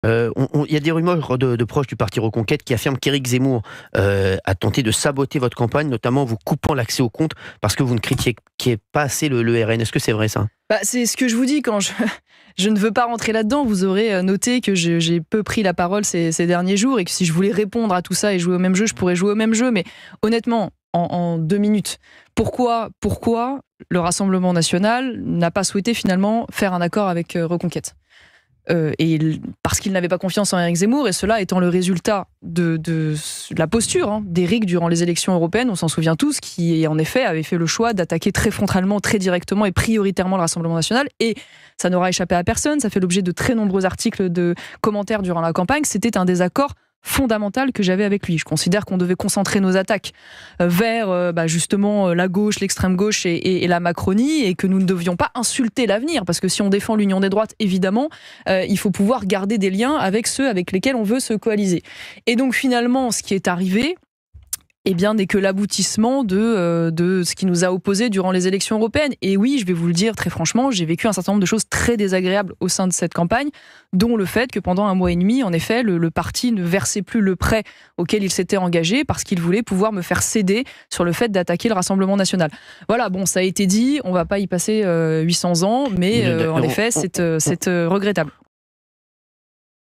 Il y a des rumeurs de proches du parti Reconquête qui affirment qu'Éric Zemmour a tenté de saboter votre campagne, notamment en vous coupant l'accès au compte parce que vous ne critiquiez pas assez le RN. Est-ce que c'est vrai ça? C'est ce que je vous dis quand je ne veux pas rentrer là-dedans. Vous aurez noté que j'ai peu pris la parole ces derniers jours et que si je voulais répondre à tout ça et jouer au même jeu, je pourrais jouer au même jeu. Mais honnêtement, en 2 minutes, pourquoi le Rassemblement national n'a pas souhaité finalement faire un accord avec Reconquête? Parce qu'il n'avait pas confiance en Éric Zemmour, et cela étant le résultat de la posture d'Éric durant les élections européennes, on s'en souvient tous, qui en effet avait fait le choix d'attaquer très frontalement, très directement et prioritairement le Rassemblement national, et ça n'aura échappé à personne, ça fait l'objet de très nombreux articles de commentaires durant la campagne, c'était un désaccord fondamental que j'avais avec lui. Je considère qu'on devait concentrer nos attaques vers justement la gauche, l'extrême gauche et la Macronie, et que nous ne devions pas insulter l'avenir, parce que si on défend l'union des droites, évidemment, il faut pouvoir garder des liens avec ceux avec lesquels on veut se coaliser. Et donc finalement, ce qui est arrivé, n'est que l'aboutissement de ce qui nous a opposés durant les élections européennes. Et oui, je vais vous le dire très franchement, j'ai vécu un certain nombre de choses très désagréables au sein de cette campagne, dont le fait que pendant 1 mois et demi, en effet, le parti ne versait plus le prêt auquel il s'était engagé parce qu'il voulait pouvoir me faire céder sur le fait d'attaquer le Rassemblement national. Voilà, bon, ça a été dit, on ne va pas y passer 800 ans, mais en effet, c'est regrettable.